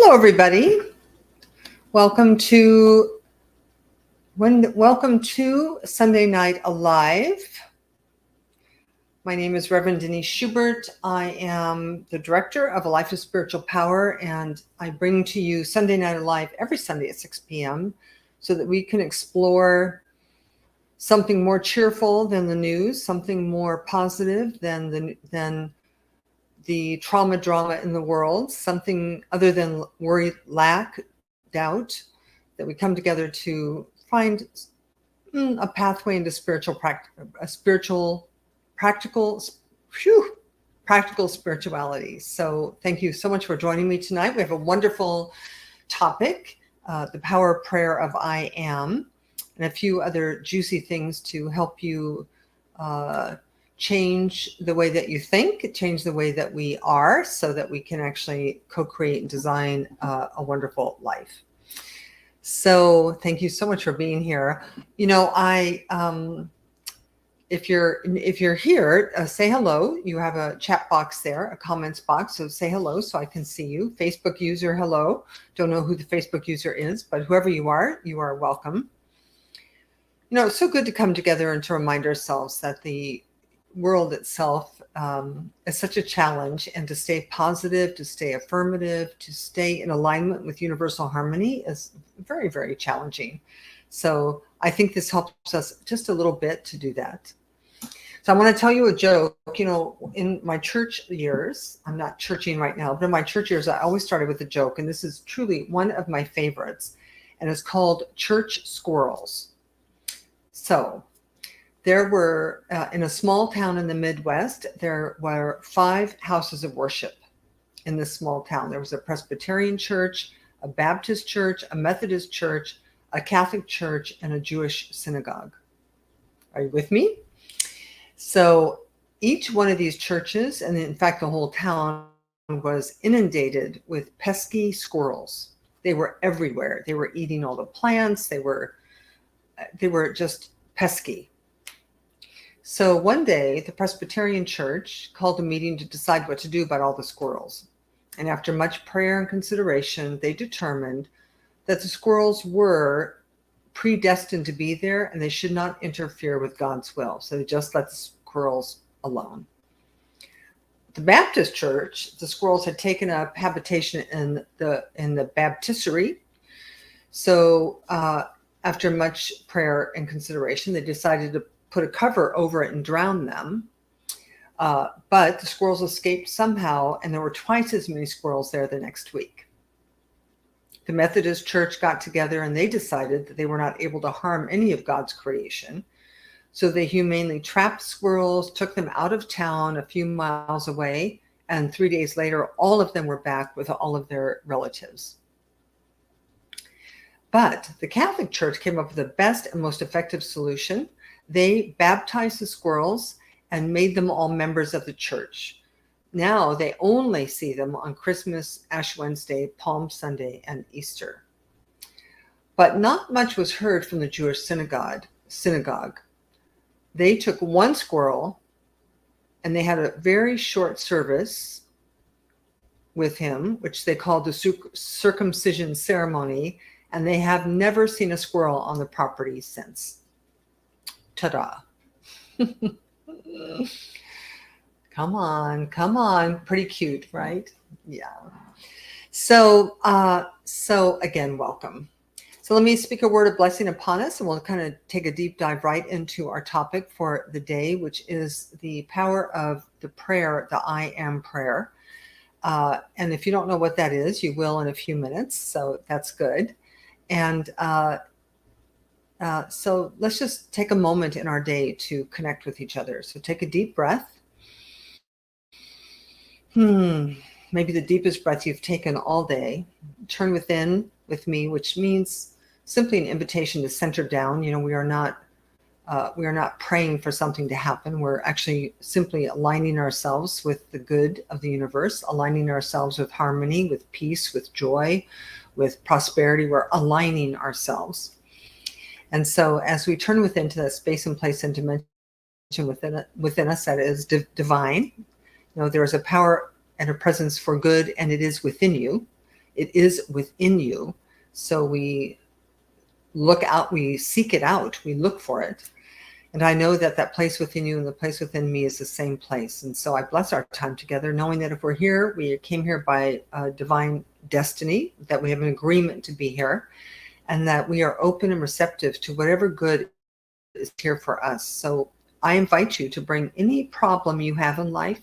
Hello, everybody. Welcome to Sunday Night Alive. My name is Reverend Denise Schubert. I am the director of A Life of Spiritual Power, and I bring to you Sunday Night Alive every Sunday at 6 p.m. so that we can explore something more cheerful than the news, something more positive than the trauma drama in the world, something other than worry, lack, doubt, that we come together to find a pathway into practical spirituality. So thank you so much for joining me tonight. We have a wonderful topic, the power of prayer of I am, and a few other juicy things to help you change the way that you think, change the way that we are, so that we can actually co-create and design a wonderful life. So thank you so much for being here. You know, if you're here, say hello. You have a chat box there, a comments box. So say hello so I can see you. Facebook user, hello. Don't know who the Facebook user is, but whoever you are welcome. You know, it's so good to come together and to remind ourselves that the world itself is such a challenge, and to stay positive, to stay affirmative, to stay in alignment with universal harmony is very, very challenging. So I think this helps us just a little bit to do that. So I want to tell you a joke. You know, in my church years, I'm not churching right now, but in my church years, I always started with a joke, and this is truly one of my favorites, and it's called Church Squirrels. So there were, in a small town in the Midwest, there were 5 houses of worship in this small town. There was a Presbyterian church, a Baptist church, a Methodist church, a Catholic church, and a Jewish synagogue. Are you with me? So each one of these churches, and in fact the whole town, was inundated with pesky squirrels. They were everywhere. They were eating all the plants. They were just pesky. So one day, the Presbyterian church called a meeting to decide what to do about all the squirrels. And after much prayer and consideration, they determined that the squirrels were predestined to be there and they should not interfere with God's will. So they just let the squirrels alone. The Baptist church, the squirrels had taken up habitation in the baptistery. So after much prayer and consideration, they decided to put a cover over it and drown them. But the squirrels escaped somehow, and there were twice as many squirrels there the next week. The Methodist church got together and they decided that they were not able to harm any of God's creation. So they humanely trapped squirrels, took them out of town a few miles away, and 3 days later, all of them were back with all of their relatives. But the Catholic Church came up with the best and most effective solution. They baptized the squirrels and made them all members of the church. Now they only see them on Christmas, Ash Wednesday, Palm Sunday, and Easter. But not much was heard from the Jewish synagogue. They took one squirrel and they had a very short service with him, which they called the circumcision ceremony, and they have never seen a squirrel on the property since. Ta-da. Come on. Pretty cute, right? Yeah. So again, welcome. So let me speak a word of blessing upon us, and we'll kind of take a deep dive right into our topic for the day, which is the power of the prayer, the I am prayer. And if you don't know what that is, you will in a few minutes. So that's good. And so let's just take a moment in our day to connect with each other. So take a deep breath. Maybe the deepest breath you've taken all day. Turn within with me, which means simply an invitation to center down. You know, we are not praying for something to happen. We're actually simply aligning ourselves with the good of the universe, aligning ourselves with harmony, with peace, with joy, with prosperity. We're aligning ourselves. And so as we turn within to that space and place and dimension within us that is divine, you know, there is a power and a presence for good, and it is within you. It is within you. So we look out, we seek it out, we look for it. And I know that that place within you and the place within me is the same place. And so I bless our time together, knowing that if we're here, we came here by divine destiny, that we have an agreement to be here, and that we are open and receptive to whatever good is here for us. So I invite you to bring any problem you have in life,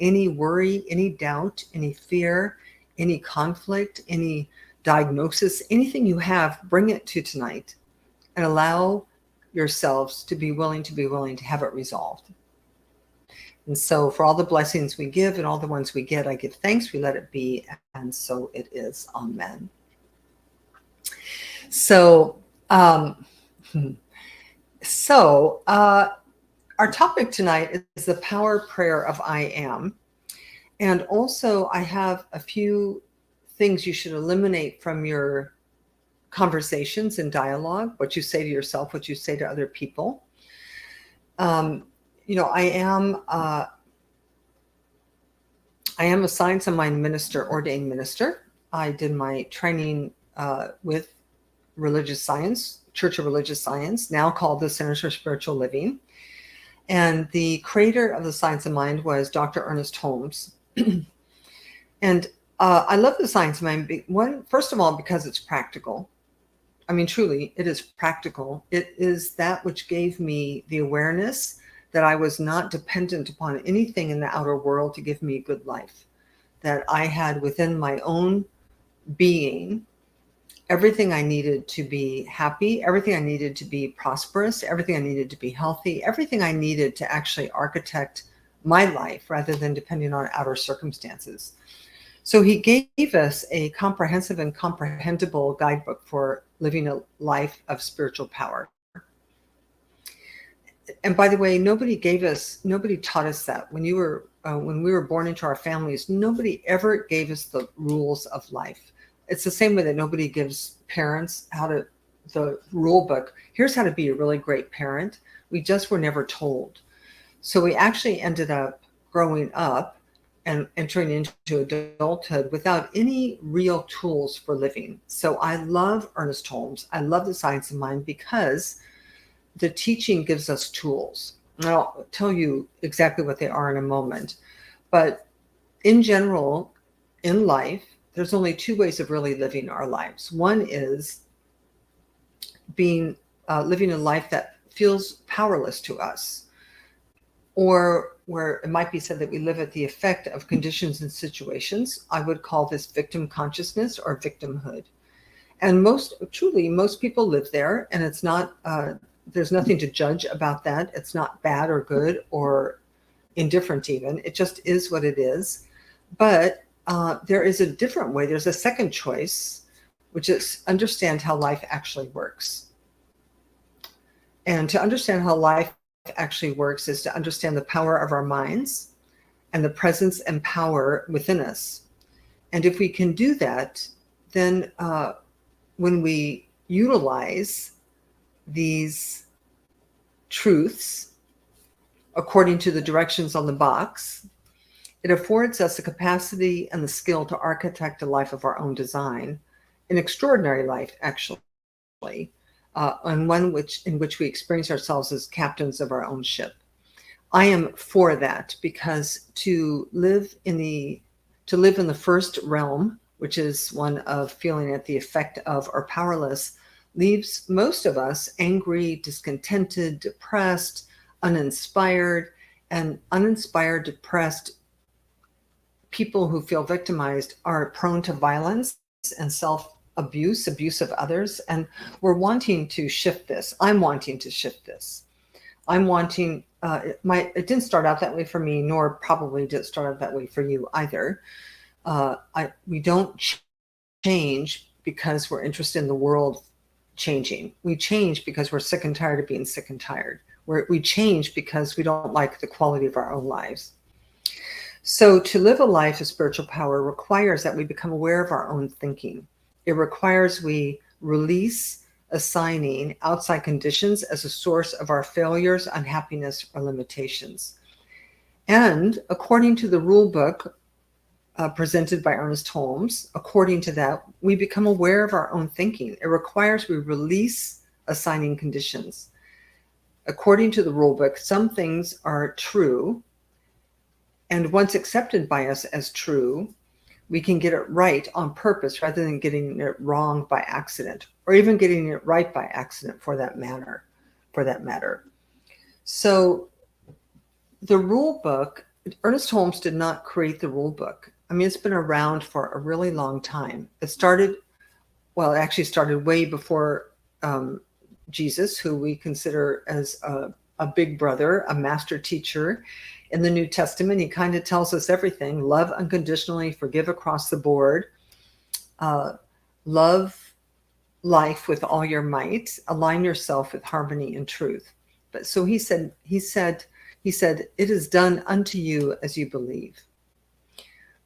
any worry, any doubt, any fear, any conflict, any diagnosis, anything you have, bring it to tonight and allow yourselves to be willing to have it resolved. And so for all the blessings we give and all the ones we get, I give thanks, we let it be, and so it is. Amen. So, our topic tonight is the power prayer of I am. And also I have a few things you should eliminate from your conversations and dialogue, what you say to yourself, what you say to other people. I am a Science of Mind minister, ordained minister. I did my training with religious science, Church of Religious Science, now called the Centers for Spiritual Living. And the creator of the Science of Mind was Dr. Ernest Holmes. And I love the Science of Mind, first of all, because it's practical. I mean, truly, it is practical. It is that which gave me the awareness that I was not dependent upon anything in the outer world to give me a good life, that I had within my own being everything I needed to be happy, everything I needed to be prosperous, everything I needed to be healthy, everything I needed to actually architect my life rather than depending on outer circumstances. So he gave us a comprehensive and comprehensible guidebook for living a life of spiritual power. And by the way, nobody taught us that. When we were born into our families, nobody ever gave us the rules of life. It's the same way that nobody gives parents the rule book. Here's how to be a really great parent. We just were never told. So we actually ended up growing up and entering into adulthood without any real tools for living. So I love Ernest Holmes. I love the Science of Mind because the teaching gives us tools. And I'll tell you exactly what they are in a moment. But in general, in life, there's only two ways of really living our lives. One is living a life that feels powerless to us, or where it might be said that we live at the effect of conditions and situations. I would call this victim consciousness or victimhood. And most people live there, and it's not, there's nothing to judge about that. It's not bad or good or indifferent even. It just is what it is. But there is a different way. There's a second choice, which is understand how life actually works. And to understand how life actually works is to understand the power of our minds and the presence and power within us. And if we can do that, then when we utilize these truths according to the directions on the box, it affords us the capacity and the skill to architect a life of our own design, an extraordinary life, actually, and one in which we experience ourselves as captains of our own ship. I am for that, because to live in the first realm, which is one of feeling at the effect of or powerless, leaves most of us angry, discontented, depressed, uninspired. And uninspired, depressed people who feel victimized are prone to violence and abuse of others. And we're wanting to shift this. I'm wanting to shift this. I'm wanting, it didn't start out that way for me, nor probably did it start out that way for you either. We don't change because we're interested in the world changing. We change because we're sick and tired of being sick and tired. We change because we don't like the quality of our own lives. So to live a life of spiritual power requires that we become aware of our own thinking. It requires we release assigning outside conditions as a source of our failures, unhappiness, or limitations. And according to the rule book presented by Ernest Holmes, according to that, we become aware of our own thinking. It requires we release assigning conditions. According to the rule book, some things are true, and once accepted by us as true, we can get it right on purpose rather than getting it wrong by accident, or even getting it right by accident for that matter. So the rule book, Ernest Holmes did not create the rule book. I mean, it's been around for a really long time. It actually started way before Jesus, who we consider as a big brother, a master teacher. In the New Testament, he kind of tells us everything: love unconditionally, forgive across the board, love life with all your might, align yourself with harmony and truth. But so he said, it is done unto you as you believe.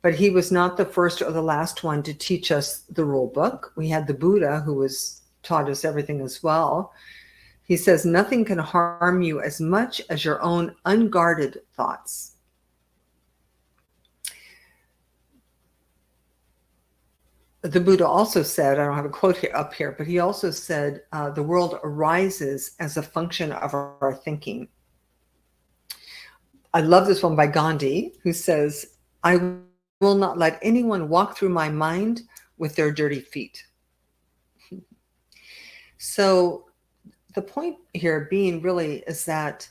But he was not the first or the last one to teach us the rule book. We had the Buddha, who was taught us everything as well. He says, nothing can harm you as much as your own unguarded thoughts. The Buddha also said, I don't have a quote up here, but he also said, the world arises as a function of our thinking. I love this one by Gandhi, who says, I will not let anyone walk through my mind with their dirty feet. So the point here being really is that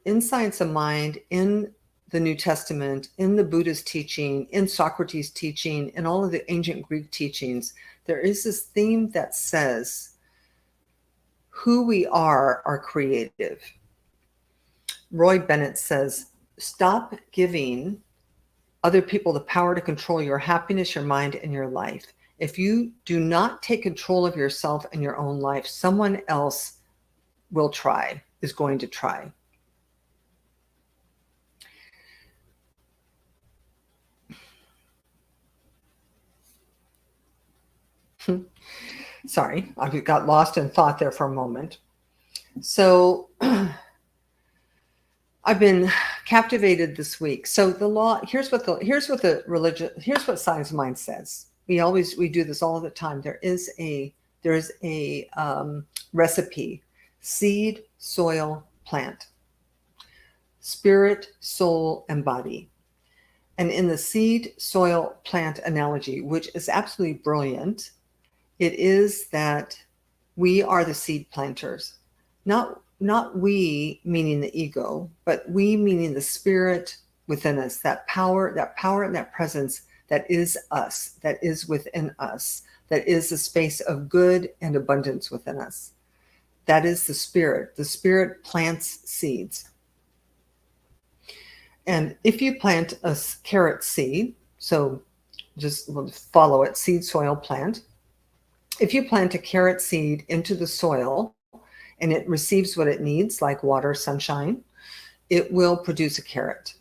in Science of Mind, in the New Testament, in the Buddha's teaching, in Socrates' teaching, in all of the ancient Greek teachings, there is this theme that says who we are creative. Roy Bennett says, stop giving other people the power to control your happiness, your mind, and your life. If you do not take control of yourself and your own life, someone else is going to try. Sorry, I got lost in thought there for a moment. So I've been captivated this week. So the law, here's what Science of Mind says. We do this all the time. There is a recipe: seed, soil, plant, spirit, soul, and body. And in the seed, soil, plant analogy, which is absolutely brilliant, it is that we are the seed planters. Not we meaning the ego, but we meaning the spirit within us, that power and that presence that is us, that is within us, that is the space of good and abundance within us. That is the spirit. The spirit plants seeds. And if you plant a carrot seed, so just follow it, seed, soil, plant. If you plant a carrot seed into the soil and it receives what it needs, like water, sunshine, it will produce a carrot.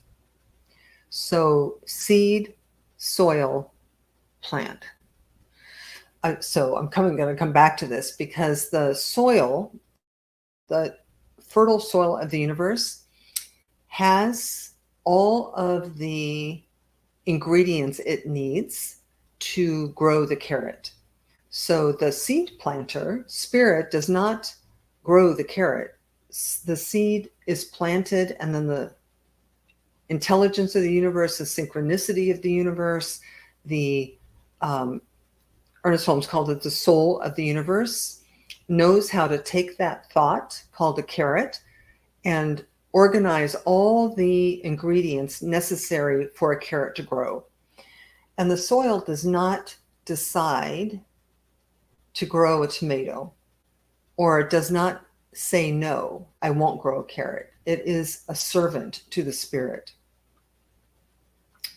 So seed, soil, plant. So I'm going to come back to this because the soil, the fertile soil of the universe, has all of the ingredients it needs to grow the carrot. So the seed planter, spirit, does not grow the carrot. The seed is planted, and then the intelligence of the universe, the synchronicity of the universe, Ernest Holmes called it the soul of the universe, knows how to take that thought called a carrot and organize all the ingredients necessary for a carrot to grow. And the soil does not decide to grow a tomato, or it does not say, no, I won't grow a carrot. It is a servant to the spirit.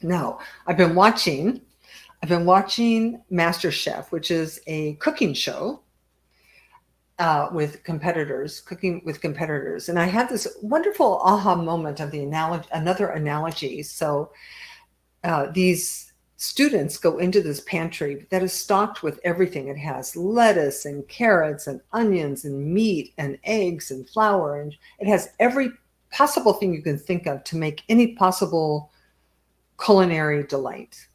Now, I've been watching MasterChef, which is a cooking show with competitors, cooking with competitors. And I had this wonderful aha moment of another analogy. So these students go into this pantry that is stocked with everything. It has lettuce and carrots and onions and meat and eggs and flour. And it has every possible thing you can think of to make any possible culinary delight.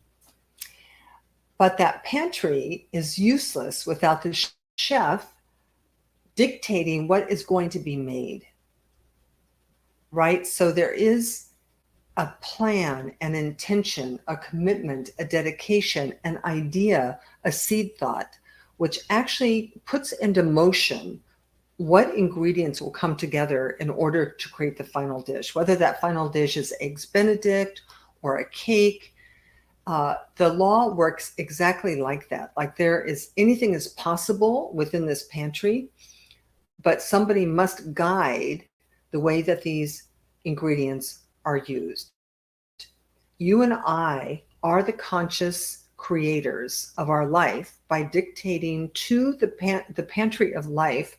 But that pantry is useless without the chef dictating what is going to be made, right? So there is a plan, an intention, a commitment, a dedication, an idea, a seed thought, which actually puts into motion what ingredients will come together in order to create the final dish, whether that final dish is eggs Benedict or a cake. The law works exactly like that. Like there is anything is possible within this pantry, but somebody must guide the way that these ingredients are used. You and I are the conscious creators of our life by dictating to the pantry of life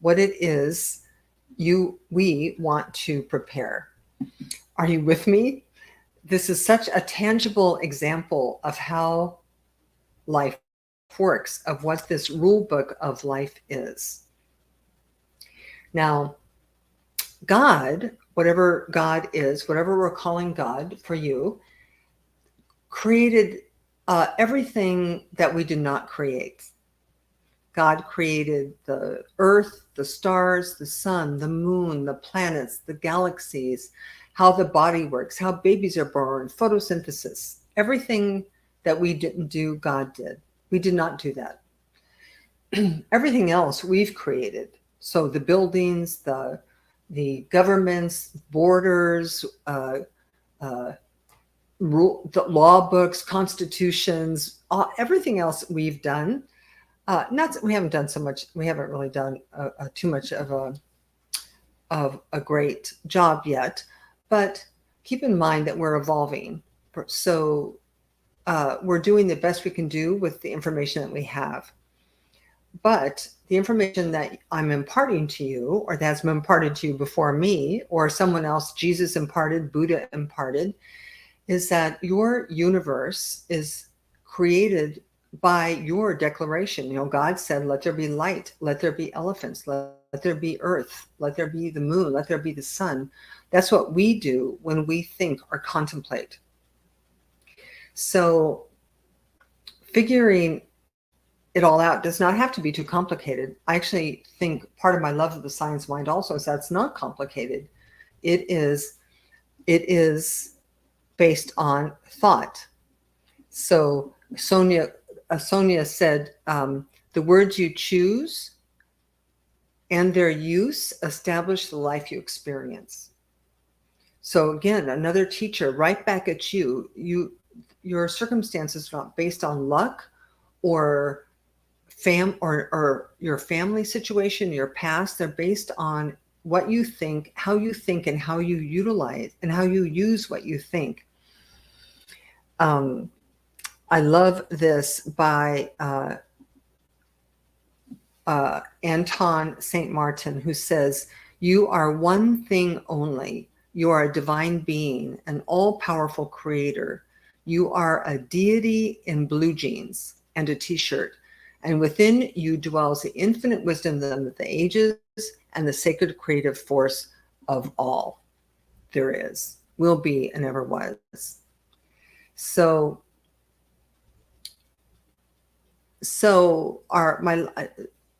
what it is we want to prepare. Are you with me? This is such a tangible example of how life works, of what this rule book of life is. Now, God, whatever God is, whatever we're calling God for you, created everything that we did not create. God created the earth, the stars, the sun, the moon, the planets, the galaxies, how the body works, how babies are born, photosynthesis. Everything that we didn't do, God did. We did not do that. Everything else we've created. So the buildings, the governments, borders, the law books, constitutions, everything else we've done. We haven't done so much. We haven't really done too much of a great job yet. But keep in mind that we're evolving. So we're doing the best we can do with the information that we have. But the information that I'm imparting to you, or that's been imparted to you before me, or someone else, Jesus imparted, Buddha imparted, is that your universe is created by your declaration. God said, let there be light, let there be elephants, let there be earth, let there be the moon, let there be the sun. That's what we do when we think or contemplate. So figuring it all out does not have to be too complicated. I actually think part of my love of the science mind also is that it's not complicated. It is based on thought. So Sonia said, the words you choose and their use establish the life you experience. So again, another teacher right back at you. Your circumstances are not based on luck or your family situation, your past. They're based on what you think, and how you utilize and how you use what you think. I love this by Anton St. Martin, who says, you are one thing only. You are a divine being, an all-powerful creator. You are a deity in blue jeans and a t-shirt. And within you dwells the infinite wisdom of the ages and the sacred creative force of all there is, will be, and ever was. So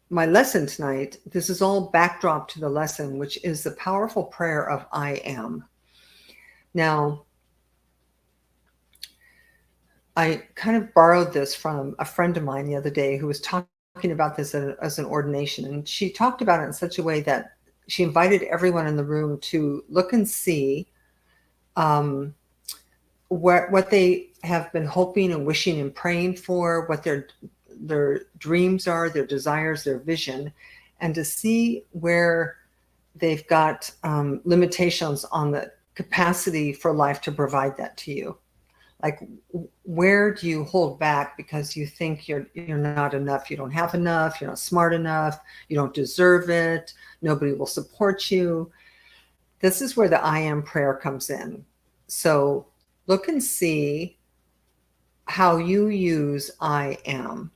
my lesson tonight, this is all backdrop to the lesson, which is the powerful prayer of I am. Now, I kind of borrowed this from a friend of mine the other day who was talking about this as an ordination. And she talked about it in such a way that she invited everyone in the room to look and see what they have been hoping and wishing and praying for, what their dreams are, their desires, their vision, and to see where they've got limitations on the capacity for life to provide that to you. Like, where do you hold back because you think you're not enough, you don't have enough, you're not smart enough, you don't deserve it, nobody will support you. This is where the I am prayer comes in. So look and see how you use I am.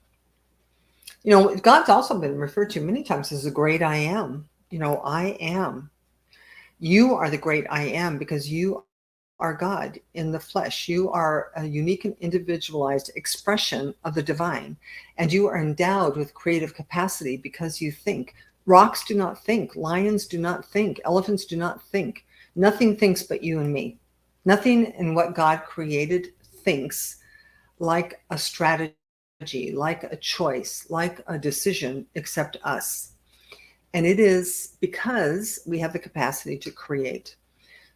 God's also been referred to many times as the great I am. I am. You are the great I am because you are God in the flesh. You are a unique and individualized expression of the divine, and you are endowed with creative capacity because you think. Rocks do not think, lions do not think, elephants do not think. Nothing thinks but you and me. Nothing in what God created thinks like a strategy, like a choice, like a decision, except us. And it is because we have the capacity to create.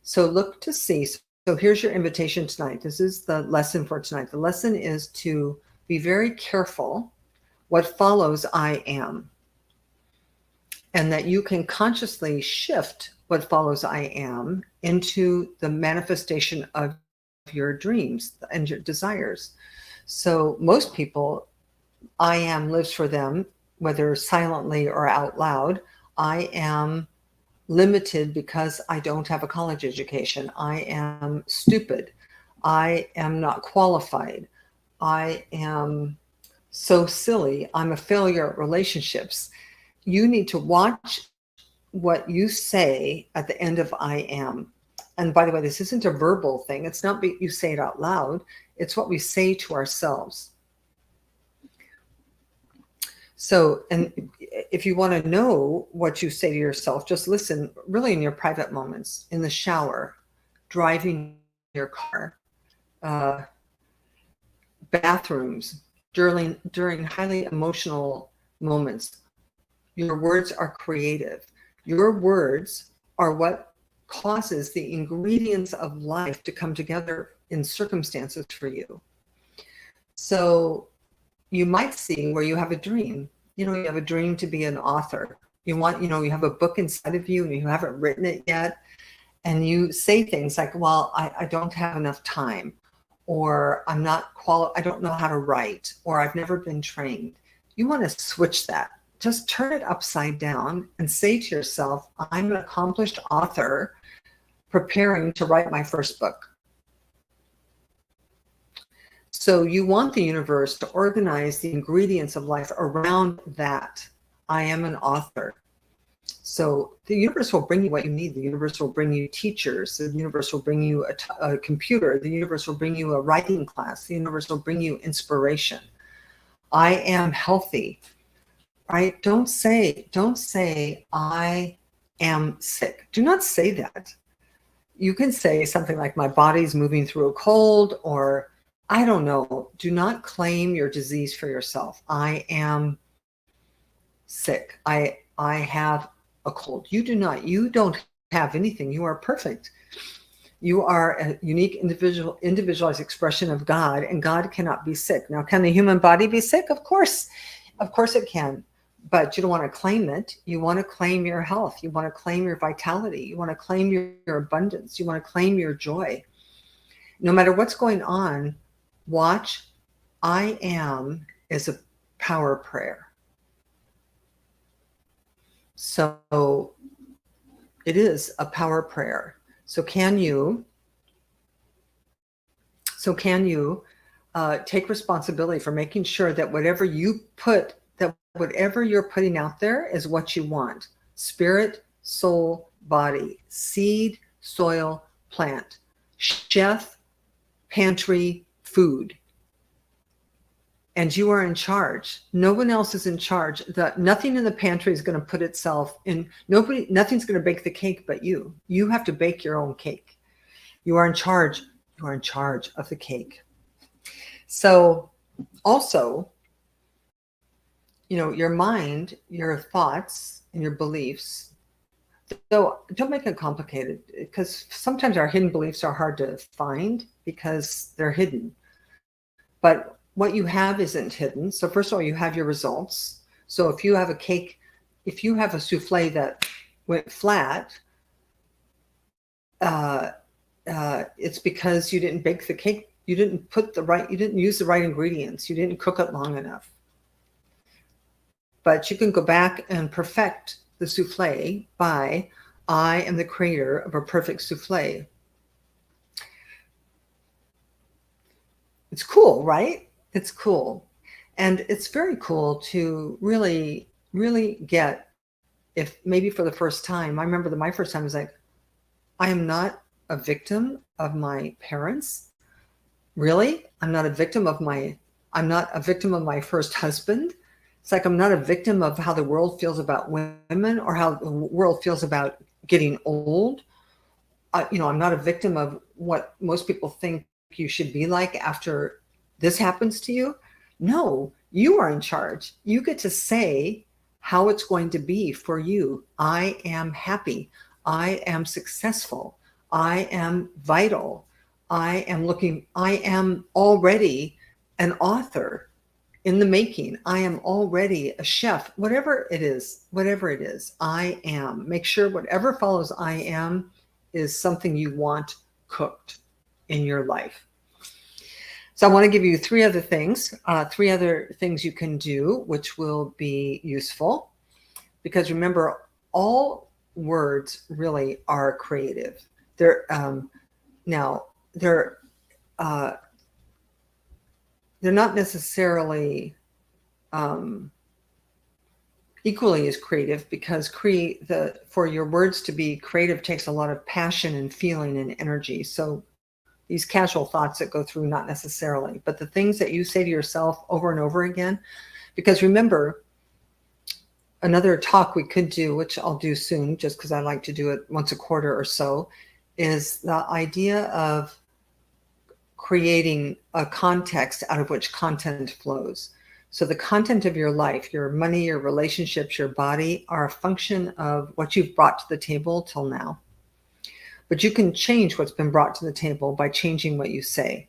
So look to see. So here's your invitation tonight. This is the lesson for tonight. The lesson is to be very careful what follows I am, and that you can consciously shift what follows I am into the manifestation of your dreams and your desires. So most people, I am lives for them, whether silently or out loud. I am limited because I don't have a college education. I am stupid. I am not qualified. I am so silly. I'm a failure at relationships. You need to watch what you say at the end of I am. And by the way, this isn't a verbal thing. It's not you say it out loud. It's what we say to ourselves. So, and if you want to know what you say to yourself, just listen really in your private moments, in the shower, driving your car, bathrooms, during highly emotional moments. Your words are creative. Your words are what causes the ingredients of life to come together in circumstances for you. So you might see where you have a dream. You have a dream to be an author. You have a book inside of you and you haven't written it yet. And you say things like, well, I don't have enough time, or I don't know how to write, or I've never been trained. You want to switch that. Just turn it upside down and say to yourself, I'm an accomplished author preparing to write my first book. So you want the universe to organize the ingredients of life around that. I am an author. So the universe will bring you what you need. The universe will bring you teachers. The universe will bring you a computer. The universe will bring you a writing class. The universe will bring you inspiration. I am healthy. Right? Don't say I am sick. Do not say that. You can say something like my body's moving through a cold, or I don't know. Do not claim your disease for yourself. I am sick. I have a cold. You don't have anything. You are perfect. You are a unique individualized expression of God, and God cannot be sick. Now, can the human body be sick? Of course it can. But you don't want to claim it. You want to claim your health. You want to claim your vitality. You want to claim your abundance. You want to claim your joy. No matter what's going on, watch I am is a power prayer. So it is a power prayer. So can you take responsibility for making sure that whatever you're putting out there is what you want? Spirit, soul, body, seed, soil, plant, chef, pantry, food. And you are in charge. No one else is in charge. Nothing in the pantry is going to put itself in. Nothing's going to bake the cake but you. You have to bake your own cake. You are in charge. You are in charge of the cake. So also, your mind, your thoughts, and your beliefs. So don't make it complicated, because sometimes our hidden beliefs are hard to find because they're hidden. But what you have isn't hidden. So first of all, you have your results. So if you have a cake, if you have a souffle that went flat, it's because you didn't bake the cake. You didn't use the right ingredients. You didn't cook it long enough. But you can go back and perfect the souffle by, I am the creator of a perfect souffle. It's cool, right? It's cool. And it's very cool to really, really get, if maybe for the first time, I remember my first time was like, I am not a victim of my parents. Really? I'm not a victim of my first husband. It's like I'm not a victim of how the world feels about women or how the world feels about getting old. I'm not a victim of what most people think you should be like after this happens to you. No, you are in charge. You get to say how it's going to be for you. I am happy. I am successful. I am vital. I am already an author in the making. I am already a chef, whatever it is, I am. Make sure whatever follows I am is something you want cooked in your life. So I want to give you three other things you can do, which will be useful. Because remember, all words really are creative. They're they're not necessarily equally as creative, because for your words to be creative takes a lot of passion and feeling and energy. So these casual thoughts that go through, not necessarily, but the things that you say to yourself over and over again. Because remember, another talk we could do, which I'll do soon, just because I like to do it once a quarter or so, is the idea of creating a context out of which content flows. So the content of your life, your money, your relationships, your body are a function of what you've brought to the table till now. But you can change what's been brought to the table by changing what you say,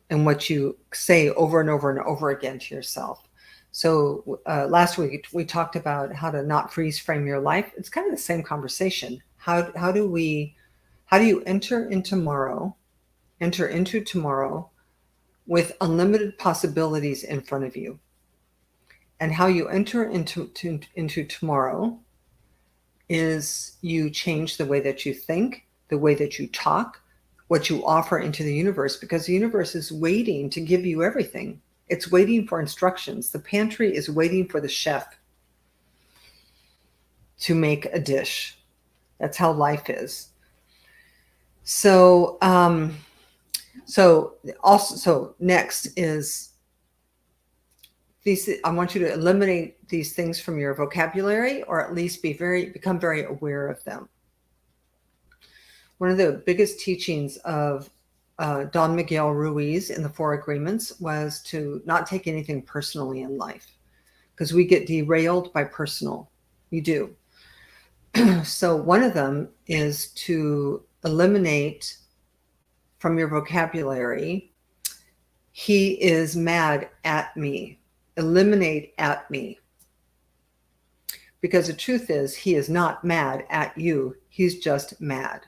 and what you say over and over and over again to yourself. So last week we talked about how to not freeze frame your life. It's kind of the same conversation. How do you enter into tomorrow with unlimited possibilities in front of you? And how you enter into tomorrow is you change the way that you think, the way that you talk, what you offer into the universe, because the universe is waiting to give you everything. It's waiting for instructions. The pantry is waiting for the chef to make a dish. That's how life is. So next is I want you to eliminate these things from your vocabulary, or at least become very aware of them. One of the biggest teachings of Don Miguel Ruiz in the Four Agreements was to not take anything personally in life, because we get derailed by personal. We do. So one of them is to eliminate from your vocabulary, he is mad at me. Eliminate at me. Because the truth is, he is not mad at you. He's just mad.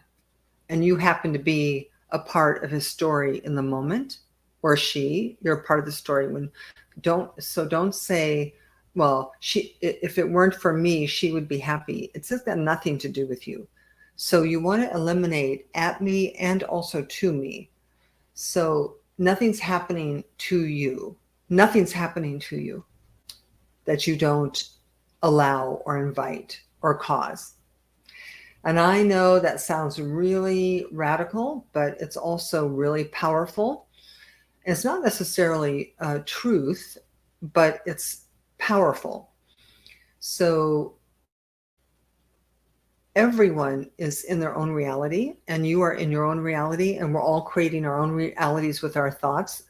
And you happen to be a part of his story in the moment, or you're a part of the story. Don't say, well, if it weren't for me, she would be happy. It's just got nothing to do with you. So you want to eliminate at me and also to me. So nothing's happening to you. Nothing's happening to you that you don't allow or invite or cause. And I know that sounds really radical, but it's also really powerful. It's not necessarily truth, but it's powerful. So everyone is in their own reality, and you are in your own reality, and we're all creating our own realities with our thoughts.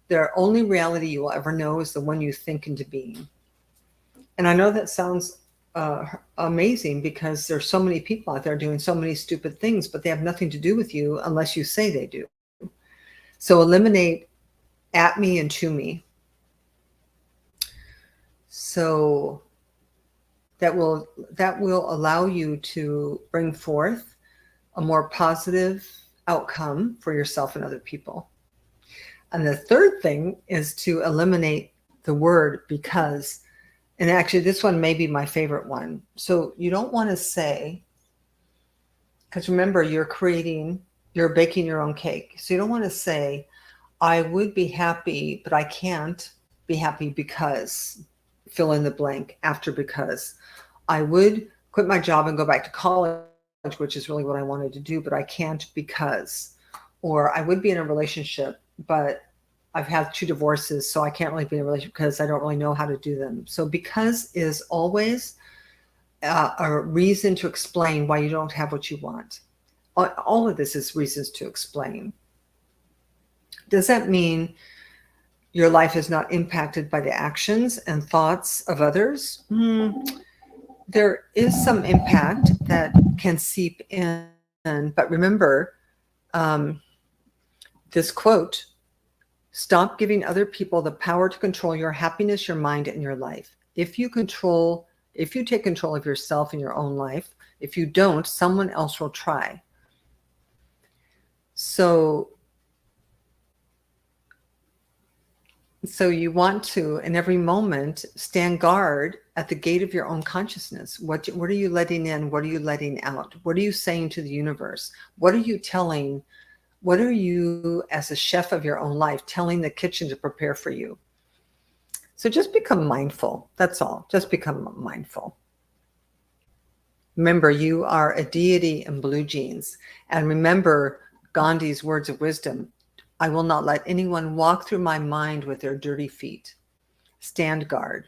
The only reality you will ever know is the one you think into being. And I know that sounds amazing, because there's so many people out there doing so many stupid things, but they have nothing to do with you unless you say they do. So eliminate at me and to me. So that will allow you to bring forth a more positive outcome for yourself and other people. And the third thing is to eliminate the word because. And actually, this one may be my favorite one. So you don't want to say, because remember, you're baking your own cake. So you don't want to say, I would be happy, but I can't be happy because, fill in the blank after because. I would quit my job and go back to college, which is really what I wanted to do, but I can't because, or I would be in a relationship, but I've had 2 divorces, so I can't really be in a relationship because I don't really know how to do them. So because is always a reason to explain why you don't have what you want. All of this is reasons to explain. Does that mean your life is not impacted by the actions and thoughts of others? There is some impact that can seep in, but remember this quote: stop giving other people the power to control your happiness, your mind, and your life. If you take control of yourself and your own life, if you don't, someone else will try. So you want to, in every moment, stand guard at the gate of your own consciousness. What are you letting in? What are you letting out? What are you saying to the universe? What are you telling? What are you, as a chef of your own life, telling the kitchen to prepare for you? So just become mindful. That's all. Just become mindful. Remember, you are a deity in blue jeans. And remember Gandhi's words of wisdom: I will not let anyone walk through my mind with their dirty feet. Stand guard.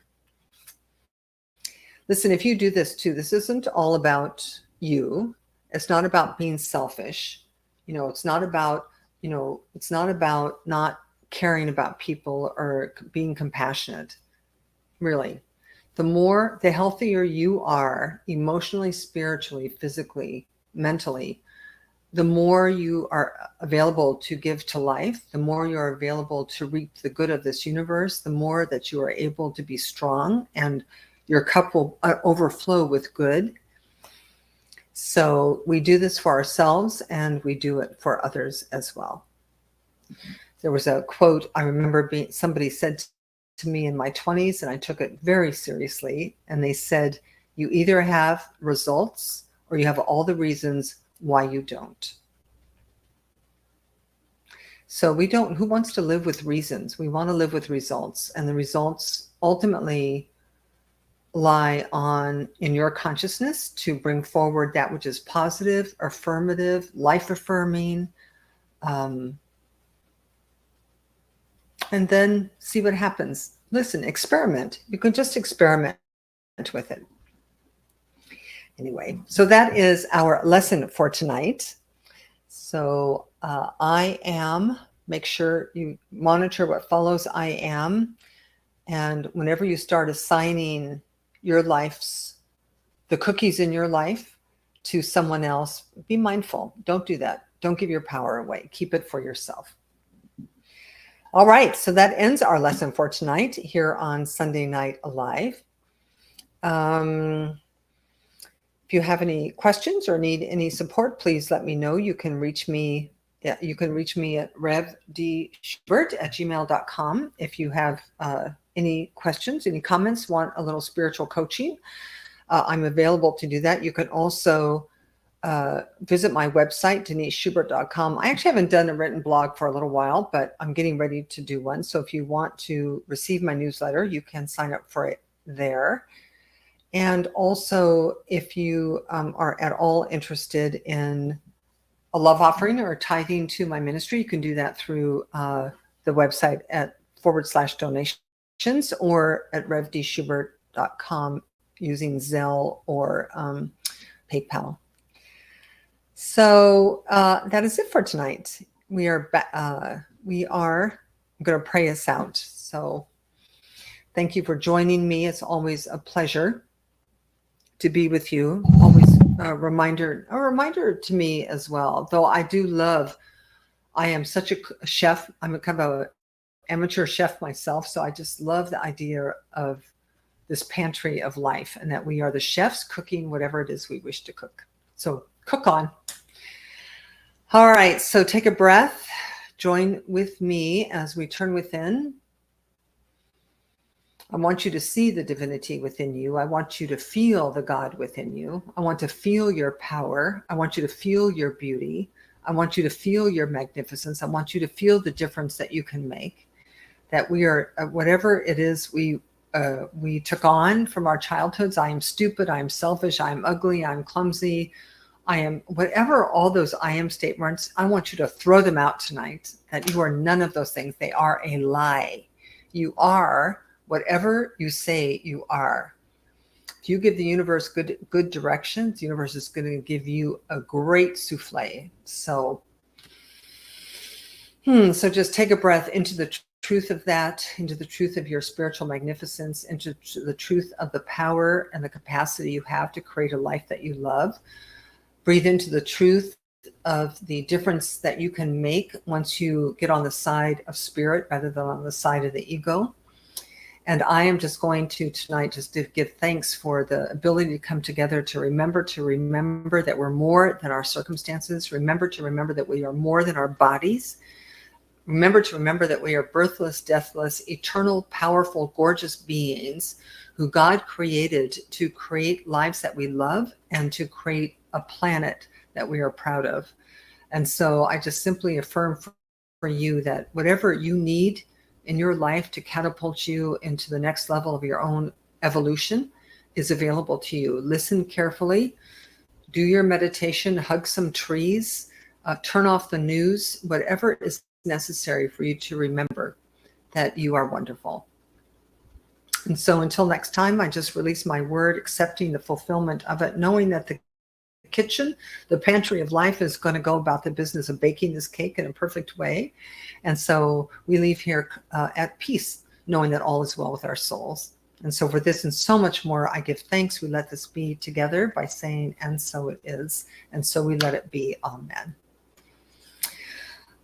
Listen, if you do this too, this isn't all about you. It's not about being selfish. It's not about not caring about people or being compassionate. Really. The healthier you are emotionally, spiritually, physically, mentally, the more you are available to give to life, the more you're available to reap the good of this universe, the more that you are able to be strong and your cup will overflow with good. So we do this for ourselves and we do it for others as well. There was a quote I remember somebody said to me in my 20s, and I took it very seriously. And they said, you either have results or you have all the reasons why you don't. So who wants to live with reasons? We want to live with results, and the results ultimately lie in your consciousness to bring forward that which is positive, affirmative, life affirming, and then see what happens. Listen, experiment. You can just experiment with it. Anyway, so that is our lesson for tonight. So make sure you monitor what follows I am. And whenever you start assigning the cookies in your life to someone else, be mindful. Don't do that. Don't give your power away. Keep it for yourself. All right. So that ends our lesson for tonight here on Sunday Night Alive. If you have any questions or need any support, please let me know. You can reach me. You can reach me at revdschubert@gmail.com. If you have any questions, any comments, want a little spiritual coaching, I'm available to do that. You can also visit my website, deniseschubert.com. I actually haven't done a written blog for a little while, but I'm getting ready to do one. So if you want to receive my newsletter, you can sign up for it there. And also, if you are at all interested in a love offering or tithing to my ministry, you can do that through the website at /donations or at revdschubert.com using Zelle or PayPal. So that is it for tonight. I'm going to pray us out. So thank you for joining me. It's always a pleasure to be with you. Always a reminder to me as well. Though I am such a chef. I'm a kind of an amateur chef myself. So I just love the idea of this pantry of life, and that we are the chefs cooking whatever it is we wish to cook. So cook on. All right. So take a breath. Join with me as we turn within. I want you to see the divinity within you. I want you to feel the God within you. I want to feel your power. I want you to feel your beauty. I want you to feel your magnificence. I want you to feel the difference that you can make. That we are, whatever it is we took on from our childhoods. I am stupid. I am selfish. I am ugly. I'm clumsy. I am, whatever all those I am statements, I want you to throw them out tonight, that you are none of those things. They are a lie. You are whatever you say you are. If you give the universe good directions, the universe is going to give you a great souffle. So just take a breath into the truth of that, into the truth of your spiritual magnificence, into the truth of the power and the capacity you have to create a life that you love. Breathe into the truth of the difference that you can make once you get on the side of spirit rather than on the side of the ego. And I am just going to tonight just to give thanks for the ability to come together, to remember that we're more than our circumstances. Remember that we are more than our bodies. Remember that we are birthless, deathless, eternal, powerful, gorgeous beings who God created to create lives that we love and to create a planet that we are proud of. And so I just simply affirm for you that whatever you need in your life to catapult you into the next level of your own evolution is available to you. Listen carefully, do your meditation, hug some trees, turn off the news, whatever is necessary for you to remember that you are wonderful. And so until next time, I just release my word, accepting the fulfillment of it, knowing that the kitchen, the pantry of life, is going to go about the business of baking this cake in a perfect way. And so we leave here at peace, knowing that all is well with our souls. And so for this and so much more, I give thanks. We let this be together by saying, and so it is. And so we let it be. Amen.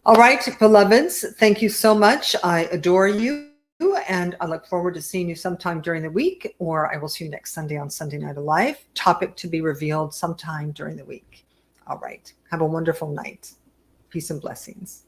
All right, beloveds, thank you so much. I adore you. And I look forward to seeing you sometime during the week, or I will see you next Sunday on Sunday Night Alive. Topic to be revealed sometime during the week. All right. Have a wonderful night. Peace and blessings.